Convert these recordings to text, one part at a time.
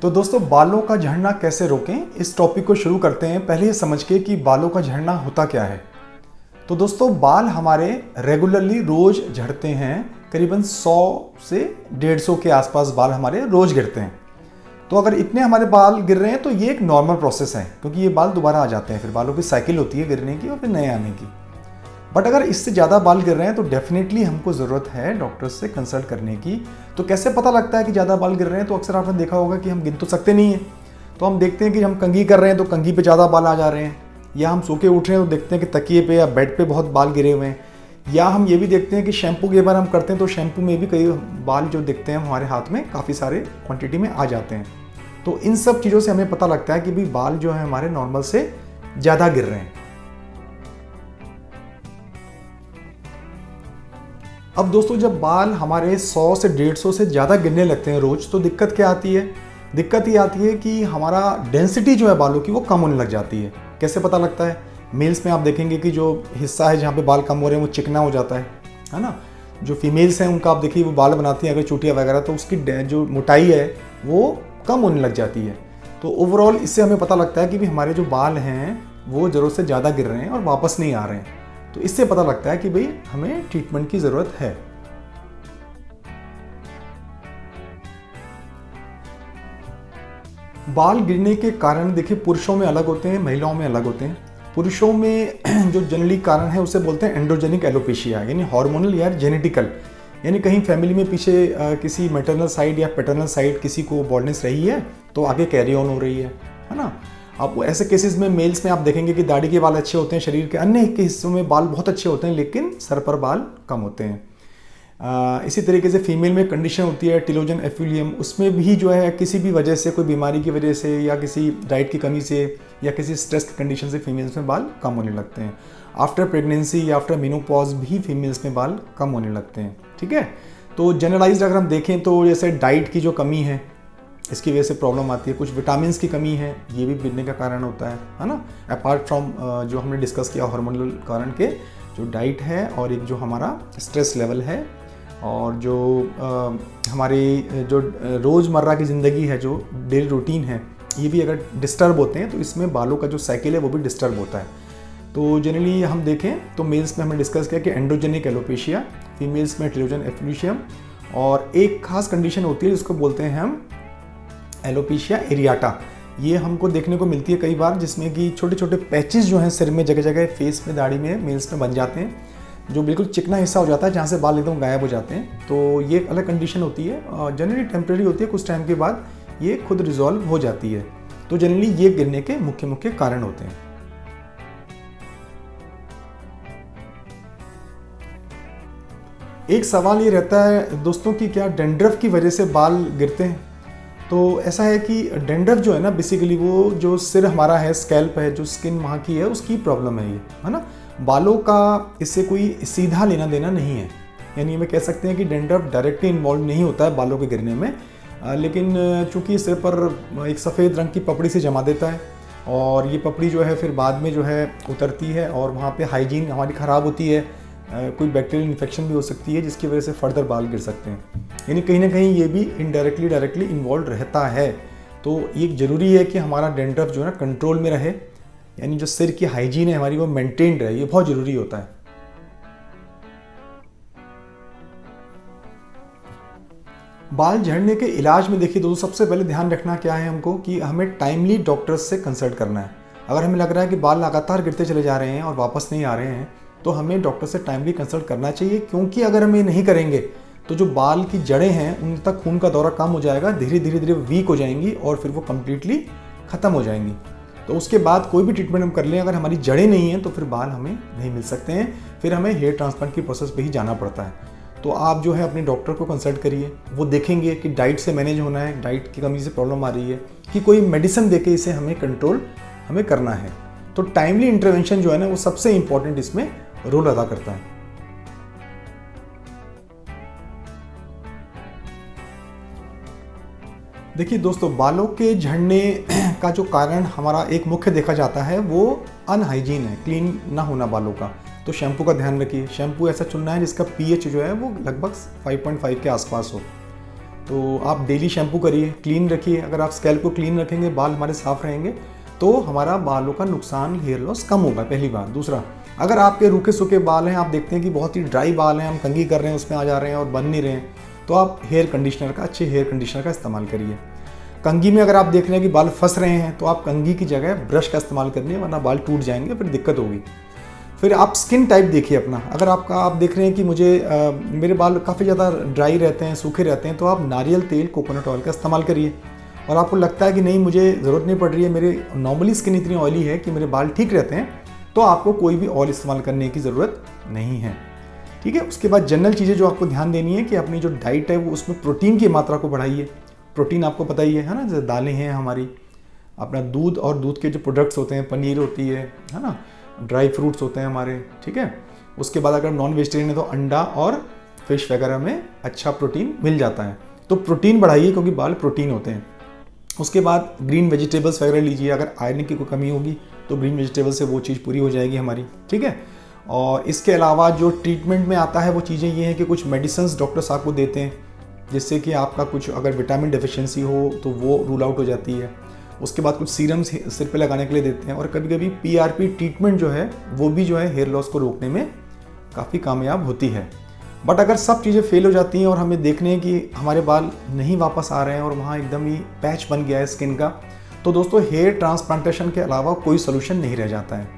तो दोस्तों, बालों का झड़ना कैसे रोकें, इस टॉपिक को शुरू करते हैं। पहले ये समझ के कि बालों का झड़ना होता क्या है। तो दोस्तों, बाल हमारे रेगुलरली रोज झड़ते हैं। करीबन 100 से 150 के आसपास बाल हमारे रोज गिरते हैं। तो अगर इतने हमारे बाल गिर रहे हैं तो ये एक नॉर्मल प्रोसेस है, क्योंकि ये बाल दोबारा आ जाते हैं। फिर बालों की साइकिल होती है गिरने की और फिर नए आने की। बट अगर इससे ज़्यादा बाल गिर रहे हैं तो डेफिनेटली हमको ज़रूरत है डॉक्टर से कंसल्ट करने की। तो कैसे पता लगता है कि ज़्यादा बाल गिर रहे हैं? तो अक्सर आपने देखा होगा कि हम गिन तो सकते नहीं हैं, तो हम देखते हैं कि हम कंघी कर रहे हैं तो कंघी पे ज़्यादा बाल आ जा रहे हैं, या हम सो के उठ रहे हैं तो देखते हैं कि तकिए पे या बेड पे बहुत बाल गिरे हुए हैं, या हम ये भी देखते हैं कि शैम्पू की बार हम करते हैं तो शैम्पू में भी कई बाल जो दिखते हैं हमारे हाथ में काफ़ी सारे क्वांटिटी में आ जाते हैं। तो इन सब चीज़ों से हमें पता लगता है कि भाई बाल जो है हमारे नॉर्मल से ज़्यादा गिर रहे हैं। अब दोस्तों, जब बाल हमारे 100 से 150 से ज़्यादा गिरने लगते हैं रोज़, तो दिक्कत क्या आती है? दिक्कत ये आती है कि हमारा डेंसिटी जो है बालों की वो कम होने लग जाती है। कैसे पता लगता है? मेल्स में आप देखेंगे कि जो हिस्सा है जहाँ पे बाल कम हो रहे हैं वो चिकना हो जाता है ना। जो फीमेल्स हैं उनका आप देखिए वो बाल बनाती हैं अगर चूटिया वगैरह, तो उसकी जो मोटाई है वो कम होने लग जाती है। तो ओवरऑल इससे हमें पता लगता है कि भी हमारे जो बाल हैं वो ज़रूरत से ज़्यादा गिर रहे हैं और वापस नहीं आ रहे हैं। तो इससे पता लगता है कि भाई हमें ट्रीटमेंट की ज़रूरत है। बाल गिरने के कारण देखिए पुरुषों में अलग होते हैं, महिलाओं में अलग होते हैं। पुरुषों में जो जनरली कारण है उसे बोलते हैं एंड्रोजेनिक एलोपेशिया, यानी हार्मोनल या जेनेटिकल। यानी कहीं फैमिली में पीछे किसी मैटरनल साइड या पैटर्नल साइड किसी को बॉल्डनेस रही है तो आगे कैरी ऑन हो रही है ना। अब ऐसे केसेस में मेल्स में आप देखेंगे कि दाढ़ी के बाल अच्छे होते हैं, शरीर के अन्य के हिस्सों में बाल बहुत अच्छे होते हैं, लेकिन सर पर बाल कम होते हैं। इसी तरीके से फीमेल में कंडीशन होती है टिलोजन एफिलियम, उसमें भी जो है किसी भी वजह से, कोई बीमारी की वजह से या किसी डाइट की कमी से या किसी स्ट्रेस की कंडीशन से फीमेल्स में बाल कम होने लगते हैं। आफ्टर प्रेगनेंसी या आफ्टर मेनोपॉज भी फीमेल्स में बाल कम होने लगते हैं। ठीक है, तो जनरलाइज्ड अगर हम देखें तो जैसे डाइट की जो कमी है इसकी वजह से प्रॉब्लम आती है, कुछ विटामिन की कमी है, ये भी गिरने का कारण होता है ना। अपार्ट फ्रॉम जो हमने डिस्कस किया हार्मोनल कारण के, जो डाइट है और एक जो हमारा स्ट्रेस लेवल है और जो हमारी जो रोज़मर्रा की ज़िंदगी है, जो डेली रूटीन है, ये भी अगर डिस्टर्ब होते हैं तो इसमें बालों का जो साइकिल है वो भी डिस्टर्ब होता है। तो जनरली हम देखें तो मेल्स में हमने डिस्कस किया कि एंड्रोजेनिक एलोपेशिया, फीमेल्स में टिलोजन एफिलियम, और एक खास कंडीशन होती है जिसको बोलते हैं हम एलोपेशिया एरियाटा। ये हमको देखने को मिलती है कई बार, जिसमें कि छोटे छोटे पैचेस जो हैं सिर में, जगह जगह फेस में, दाढ़ी में, मेल्स में बन जाते हैं, जो बिल्कुल चिकना हिस्सा हो जाता है जहाँ से बाल एकदम गायब हो जाते हैं। तो ये एक अलग कंडीशन होती है और जनरली टेम्प्रेरी होती है, कुछ टाइम के बाद ये खुद रिजॉल्व हो जाती है। तो जनरली ये गिरने के मुख्य कारण होते हैं। एक सवाल ये रहता है दोस्तों कि क्या डैंड्रफ की वजह से बाल गिरते हैं? तो ऐसा है कि डैंड्रफ जो है ना, बेसिकली वो जो सिर हमारा है, स्कैल्प है, जो स्किन वहाँ की है, उसकी प्रॉब्लम है ये, है ना। बालों का इससे कोई सीधा लेना देना नहीं है। यानी हमें कह सकते हैं कि डैंड्रफ डायरेक्टली इन्वॉल्व नहीं होता है बालों के गिरने में, लेकिन चूंकि सिर पर एक सफ़ेद रंग की पपड़ी से जमा देता है और ये पपड़ी जो है फिर बाद में जो है उतरती है और वहाँ पे हाइजीन हमारी ख़राब होती है, कोई बैक्टीरियल इन्फेक्शन भी हो सकती है जिसकी वजह से फर्दर बाल गिर सकते हैं। यानी कहीं ना कहीं ये भी इनडायरेक्टली डायरेक्टली इन्वॉल्व रहता है। तो ये ज़रूरी है कि हमारा डैंड्रफ जो है ना कंट्रोल में रहे, यानी जो सिर की हाइजीन है हमारी वो मेंटेन रहे, ये बहुत ज़रूरी होता है। बाल झड़ने के इलाज में देखिए दोस्तों, सबसे पहले ध्यान रखना क्या है हमको कि हमें टाइमली डॉक्टर्स से कंसल्ट करना है। अगर हमें लग रहा है कि बाल लगातार गिरते चले जा रहे हैं और वापस नहीं आ रहे हैं तो हमें डॉक्टर से टाइमली कंसल्ट करना चाहिए, क्योंकि अगर हम ये नहीं करेंगे तो जो बाल की जड़ें हैं उन तक खून का दौरा कम हो जाएगा, धीरे धीरे वीक हो जाएंगी और फिर वो कम्प्लीटली ख़त्म हो जाएंगी। तो उसके बाद कोई भी ट्रीटमेंट हम कर लें, अगर हमारी जड़ें नहीं हैं तो फिर बाल हमें नहीं मिल सकते हैं, फिर हमें हेयर ट्रांसप्लांट की प्रोसेस पे ही जाना पड़ता है। तो आप जो है अपने डॉक्टर को कंसल्ट करिए, वो देखेंगे कि डाइट से मैनेज होना है, डाइट की कमी से प्रॉब्लम आ रही है, कि कोई मेडिसिन देके इसे हमें कंट्रोल हमें करना है। तो टाइमली इंटरवेंशन जो है ना वो सबसे इंपॉर्टेंट इसमें रोल अदा करता है। देखिए दोस्तों, बालों के झड़ने का जो कारण हमारा एक मुख्य देखा जाता है वो अनहाइजीन है, क्लीन ना होना बालों का। तो शैम्पू का ध्यान रखिए, शैम्पू ऐसा चुनना है जिसका पीएच जो है वो लगभग 5.5 के आसपास हो। तो आप डेली शैम्पू करिए, क्लीन रखिए। अगर आप स्कैल्प को क्लीन रखेंगे, बाल हमारे साफ रहेंगे, तो हमारा बालों का नुकसान, हेयर लॉस कम होगा, पहली बात। दूसरा, अगर आपके रूखे सूखे बाल हैं, आप देखते हैं कि बहुत ही ड्राई बाल हैं, हम कंघी कर रहे हैं, उसमें आ जा रहे हैं और बन नहीं रहे हैं, तो आप हेयर कंडीशनर का, अच्छे हेयर कंडीशनर का इस्तेमाल करिए। कंघी में अगर आप देख रहे हैं कि बाल फंस रहे हैं, तो आप कंघी की जगह ब्रश का इस्तेमाल करिए, वरना बाल टूट जाएंगे, फिर दिक्कत होगी। फिर आप स्किन टाइप देखिए अपना। अगर आप देख रहे हैं कि मेरे बाल काफ़ी ज़्यादा ड्राई रहते हैं, सूखे रहते हैं, तो आप नारियल तेल, कोकोनट ऑयल का इस्तेमाल करिए। और आपको लगता है कि नहीं, मुझे ज़रूरत नहीं पड़ रही है, मेरे नॉर्मली स्किन इतनी ऑयली है कि मेरे बाल ठीक रहते हैं, तो आपको कोई भी ऑयल इस्तेमाल करने की ज़रूरत नहीं है। ठीक है। उसके बाद जनरल चीज़ें जो आपको ध्यान देनी है कि अपनी जो डाइट है वो उसमें प्रोटीन की मात्रा को बढ़ाइए। प्रोटीन आपको पता ही है ना, जैसे दालें हैं हमारी, अपना दूध और दूध के जो प्रोडक्ट्स होते हैं, पनीर होती है ना, ड्राई फ्रूट्स होते हैं हमारे। ठीक है। उसके बाद अगर नॉन वेजिटेरियन है तो अंडा और फिश वगैरह में अच्छा प्रोटीन मिल जाता है, तो प्रोटीन बढ़ाइए, क्योंकि बाल प्रोटीन होते हैं। उसके बाद ग्रीन वेजिटेबल्स वगैरह लीजिए। अगर आयरन की कोई कमी होगी तो ग्रीन वेजिटेबल से वो चीज़ पूरी हो जाएगी हमारी। ठीक है। और इसके अलावा जो ट्रीटमेंट में आता है वो चीज़ें ये हैं कि कुछ मेडिसिन्स डॉक्टर्स आपको देते हैं, जिससे कि आपका कुछ अगर विटामिन डेफिशिएंसी हो तो वो रूल आउट हो जाती है। उसके बाद कुछ सीरम्स सिर पे लगाने के लिए देते हैं, और कभी कभी PRP ट्रीटमेंट जो है वो भी जो है हेयर लॉस को रोकने में काफ़ी कामयाब होती है। बट अगर सब चीज़ें फेल हो जाती हैं और हमें देखने हैं कि हमारे बाल नहीं वापस आ रहे हैं और वहाँ एकदम ही पैच बन गया है स्किन का, तो दोस्तों हेयर ट्रांसप्लांटेशन के अलावा कोई सोल्यूशन नहीं रह जाता है।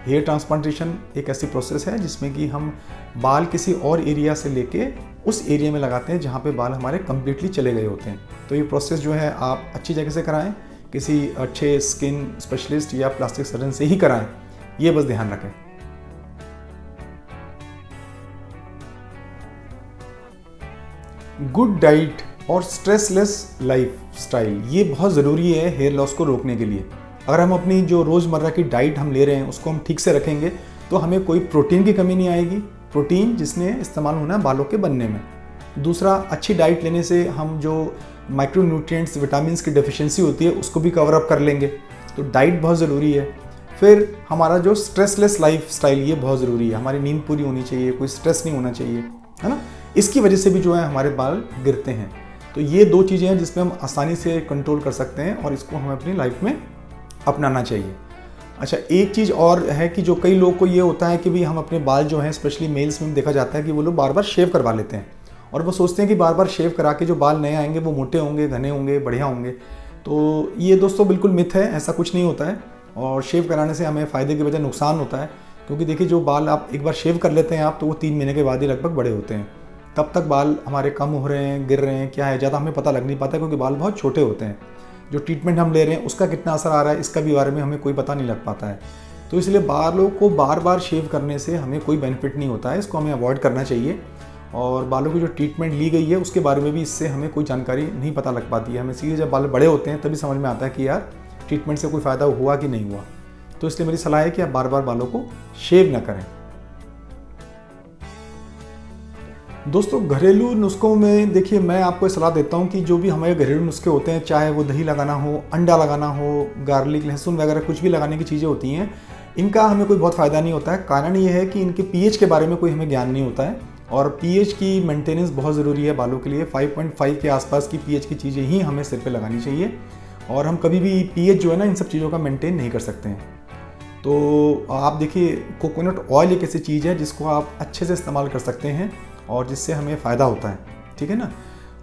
हेयर ट्रांसप्लांटेशन एक ऐसी प्रोसेस है जिसमें कि हम बाल किसी और एरिया से लेके उस एरिया में लगाते हैं जहाँ पे बाल हमारे कम्प्लीटली चले गए होते हैं। तो ये प्रोसेस जो है आप अच्छी जगह से कराएं, किसी अच्छे स्किन स्पेशलिस्ट या प्लास्टिक सर्जन से ही कराएं, ये बस ध्यान रखें। गुड डाइट और स्ट्रेसलेस लाइफ स्टाइल, ये बहुत ज़रूरी है हेयर लॉस को रोकने के लिए। अगर हम अपनी जो रोज़मर्रा की डाइट हम ले रहे हैं उसको हम ठीक से रखेंगे तो हमें कोई प्रोटीन की कमी नहीं आएगी, प्रोटीन जिसने इस्तेमाल होना है बालों के बनने में। दूसरा, अच्छी डाइट लेने से हम जो माइक्रोन्यूट्रिएंट्स, विटामिन्स की डेफिशिएंसी होती है उसको भी कवर अप कर लेंगे, तो डाइट बहुत ज़रूरी है। फिर हमारा जो स्ट्रेसलेस लाइफ स्टाइल, ये बहुत ज़रूरी है। हमारी नींद पूरी होनी चाहिए, कोई स्ट्रेस नहीं होना चाहिए, है ना। इसकी वजह से भी जो है हमारे बाल गिरते हैं। तो ये दो चीज़ें हैं जिसमें हम आसानी से कंट्रोल कर सकते हैं और इसको हमें अपनी लाइफ में अपनाना चाहिए। अच्छा, एक चीज़ और है कि जो कई लोग को ये होता है कि भी हम अपने बाल जो हैं, स्पेशली मेल्स में देखा जाता है कि वो लोग बार बार शेव करवा लेते हैं, और वो सोचते हैं कि बार बार शेव करा के जो बाल नए आएंगे वो मोटे होंगे, घने होंगे, बढ़िया होंगे। तो ये दोस्तों बिल्कुल मिथ है, ऐसा कुछ नहीं होता है। और शेव कराने से हमें फ़ायदे के बजाय नुकसान होता है, क्योंकि देखिए जो बाल आप एक बार शेव कर लेते हैं आप, तो वो 3 महीने के बाद ही लगभग बड़े होते हैं। तब तक बाल हमारे कम हो रहे हैं, गिर रहे हैं, क्या है, ज़्यादा हमें पता लग नहीं पाता, क्योंकि बाल बहुत छोटे होते हैं। जो ट्रीटमेंट हम ले रहे हैं उसका कितना असर आ रहा है इसका भी बारे में हमें कोई पता नहीं लग पाता है। तो इसलिए बालों को बार बार शेव करने से हमें कोई बेनिफिट नहीं होता है, इसको हमें अवॉइड करना चाहिए। और बालों की जो ट्रीटमेंट ली गई है उसके बारे में भी इससे हमें कोई जानकारी नहीं पता लग पाती है। हमें सीधे जब बाल बड़े होते हैं तभी समझ में आता है कि यार ट्रीटमेंट से कोई फ़ायदा हुआ कि नहीं हुआ। तो इसलिए मेरी सलाह है कि आप बार बार बालों को शेव ना करें। दोस्तों, घरेलू नुस्खों में देखिए मैं आपको सलाह देता हूं कि जो भी हमारे घरेलू नुस्खे होते हैं, चाहे वो दही लगाना हो, अंडा लगाना हो, गार्लिक, लहसुन वगैरह कुछ भी लगाने की चीज़ें होती हैं, इनका हमें कोई बहुत फ़ायदा नहीं होता है। कारण ये है कि इनके पीएच के बारे में कोई हमें ज्ञान नहीं होता है, और पीएच की मेंटेनेंस बहुत ज़रूरी है बालों के लिए। 5.5 के आसपास की पीएच की चीज़ें ही हमें सिर पर लगानी चाहिए, और हम कभी भी पीएच जो है ना इन सब चीज़ों का मेंटेन नहीं कर सकते हैं। तो आप देखिए, कोकोनट ऑयल एक ऐसी चीज़ है जिसको आप अच्छे से इस्तेमाल कर सकते हैं और जिससे हमें फ़ायदा होता है, ठीक है ना।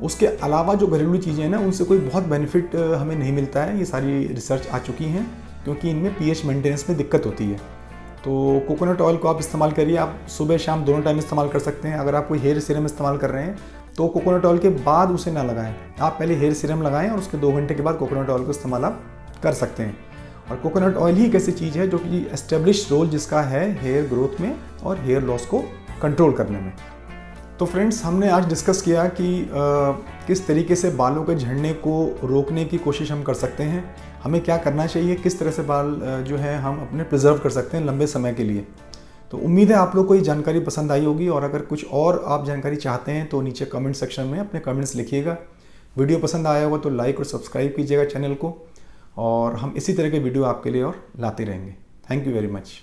उसके अलावा जो घरेलू चीज़ें हैं ना, उनसे कोई बहुत बेनिफिट हमें नहीं मिलता है। ये सारी रिसर्च आ चुकी हैं, क्योंकि इनमें पीएच मेंटेनेंस में दिक्कत होती है। तो कोकोनट ऑयल को आप इस्तेमाल करिए, आप सुबह शाम दोनों टाइम इस्तेमाल कर सकते हैं। अगर आप कोई हेयर सीरम इस्तेमाल कर रहे हैं तो कोकोनट ऑयल के बाद उसे ना लगाएं, आप पहले हेयर सीरम लगाएं और उसके 2 घंटे के बाद कोकोनट ऑयल को इस्तेमाल आप कर सकते हैं। और कोकोनट ऑयल ही एक ऐसी चीज़ है जो कि एस्टेब्लिश रोल जिसका है हेयर ग्रोथ में और हेयर लॉस को कंट्रोल करने में। तो फ्रेंड्स, हमने आज डिस्कस किया कि किस तरीके से बालों के झड़ने को रोकने की कोशिश हम कर सकते हैं, हमें क्या करना चाहिए, किस तरह से बाल जो है हम अपने प्रिजर्व कर सकते हैं लंबे समय के लिए। तो उम्मीद है आप लोग को ये जानकारी पसंद आई होगी, और अगर कुछ और आप जानकारी चाहते हैं तो नीचे कमेंट सेक्शन में अपने कमेंट्स लिखिएगा। वीडियो पसंद आया होगा तो लाइक और सब्सक्राइब कीजिएगा चैनल को, और हम इसी तरह के वीडियो आपके लिए और लाते रहेंगे। Thank you very much.